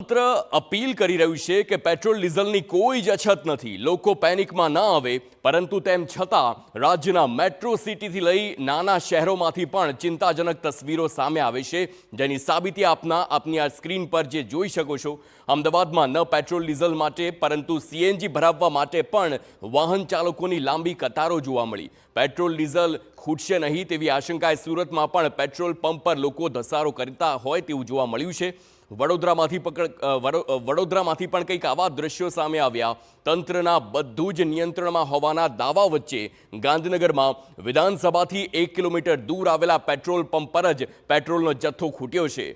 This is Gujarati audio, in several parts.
તંત્ર અપીલ કરી રહ્યું છે કે પેટ્રોલ ડીઝલની કોઈ જ અછત નથી, લોકો પેનિકમાં ન આવે, પરંતુ તેમ છતાં રાજ્યના મેટ્રો સિટીથી લઈ નાના શહેરોમાંથી પણ ચિંતાજનક તસવીરો સામે આવે છે, જેની સાબિતી આપની આ સ્ક્રીન પર જે જોઈ શકો છો. અમદાવાદમાં ન પેટ્રોલ ડીઝલ માટે પરંતુ સીએનજી ભરાવવા માટે પણ વાહન ચાલકોની લાંબી કતારો જોવા મળી. પેટ્રોલ ડીઝલ ખૂટશે નહીં તેવી આશંકાએ સુરતમાં પણ પેટ્રોલ પંપ પર લોકો ધસારો કરતા હોય તેવું જોવા મળ્યું છે. વડોદરામાંથી પણ કંઈક આવા દ્રશ્યો સામે આવ્યા. તંત્રના બધું જ નિયંત્રણમાં હોવાના દાવા વચ્ચે ગાંધીનગરમાં વિધાનસભાથી 1 કિલોમીટર દૂર આવેલા પેટ્રોલ પંપ પર જ પેટ્રોલનો જથ્થો ખૂટ્યો છે,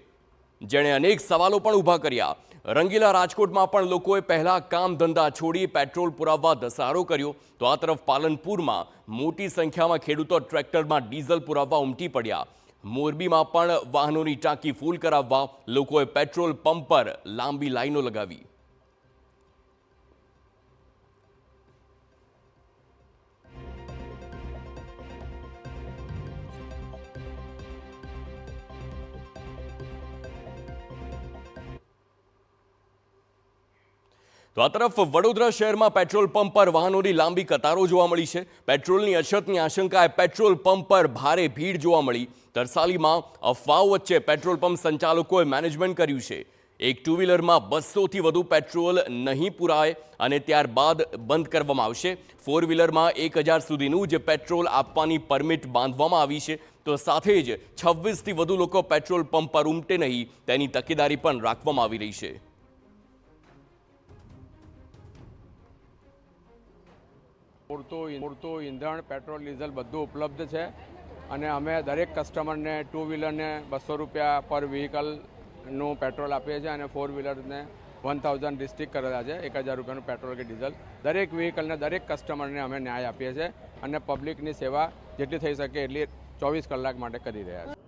જેણે અનેક સવાલો પણ ઊભા કર્યા. રંગીલા રાજકોટમાં પણ લોકોએ પહેલા કામ ધંધા છોડી પેટ્રોલ પુરાવવા ધસારો કર્યો, તો આ તરફ પાલનપુરમાં મોટી સંખ્યામાં ખેડૂતો ટ્રેક્ટરમાં ડીઝલ પુરાવવા ઉમટી પડ્યા. મોરબીમાં પણ વાહનોની ટાંકી ફૂલ કરાવવા લોકોએ પેટ્રોલ પંપ પર લાંબી લાઈનો લગાવી. તો આ તરફ વડોદરા શહેરમાં પેટ્રોલ પંપ પર વાહનોની લાંબી કતારો જોવા મળી છે. પેટ્રોલની અછતની આશંકાએ પેટ્રોલ પંપ પર ભારે ભીડ જોવા મળી. તરસાલીમાં અફવાઓ વચ્ચે પેટ્રોલ પંપ સંચાલકોએ મેનેજમેન્ટ કર્યું છે. એક ટુ વ્હીલરમાં 200થી વધુ પેટ્રોલ નહીં પુરાય અને ત્યારબાદ બંધ કરવામાં આવશે. ફોર વ્હીલરમાં 1000 સુધીનું જ પેટ્રોલ આપવાની પરમિટ બાંધવામાં આવી છે. તો સાથે જ 26થી વધુ લોકો પેટ્રોલ પંપ પર ઉમટે નહીં તેની તકેદારી પણ રાખવામાં આવી રહી છે. પૂરતું ઈંધણ, પેટ્રોલ, ડીઝલ બધું ઉપલબ્ધ છે અને અમે દરેક કસ્ટમરને ટુ વ્હીલરને 200 રૂપિયા પર વ્હીકલનું પેટ્રોલ આપીએ છીએ અને ફોર વ્હીલરને 1000 ડિસ્ટ્રિક્ટ કરેલા છે, 1000 રૂપિયાનું પેટ્રોલ કે ડીઝલ. દરેક વ્હીકલને, દરેક કસ્ટમરને અમે ન્યાય આપીએ છીએ અને પબ્લિકની સેવા જેટલી થઈ શકે એટલી 24 કલાક માટે કરી રહ્યા છીએ.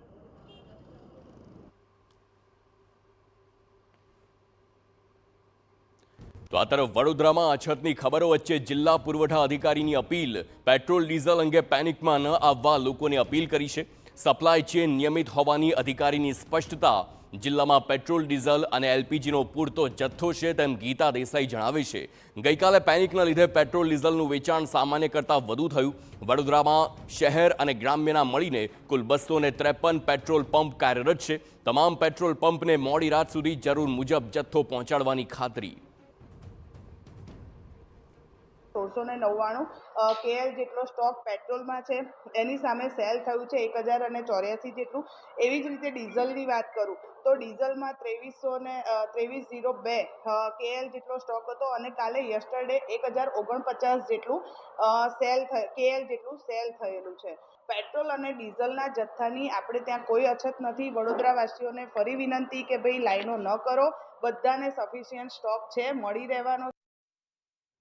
તો આ તરફ વડોદરામાં અછતની ખબરો વચ્ચે જિલ્લા પુરવઠા અધિકારીની અપીલ. પેટ્રોલ ડીઝલ અંગે પેનિકમાં ન આવવા લોકોને અપીલ કરી છે. સપ્લાય ચેઇન નિયમિત હોવાની અધિકારીની સ્પષ્ટતા. જિલ્લામાં પેટ્રોલ, ડીઝલ અને એલપીજીનો પૂરતો જથ્થો છે તેમ ગીતા દેસાઈ જણાવે છે. ગઈકાલે પેનિકના લીધે પેટ્રોલ ડીઝલનું વેચાણ સામાન્ય કરતાં વધુ થયું. વડોદરામાં શહેર અને ગ્રામ્યના મળીને કુલ 253 પેટ્રોલ પંપ કાર્યરત છે. તમામ પેટ્રોલ પંપને મોડી રાત સુધી જરૂર મુજબ જથ્થો પહોંચાડવાની ખાતરી. 1699 KL જેટલો સ્ટોક પેટ્રોલમાં છે, એની સામે સેલ થયું છે 1084 જેટલું. એવી જ રીતે ડીઝલની વાત કરું તો ડીઝલમાં 2302 KL જેટલો સ્ટોક હતો અને કાલે યસ્ટરડે 1049 જેટલું KL જેટલું સેલ થયેલું છે. પેટ્રોલ અને ડીઝલના જથ્થાની આપણે ત્યાં કોઈ અછત નથી. વડોદરાવાસીઓને ફરી વિનંતી કે ભાઈ લાઈનો ન કરો, બધાને સફિશિયન્ટ સ્ટોક છે, મળી રહેવાનો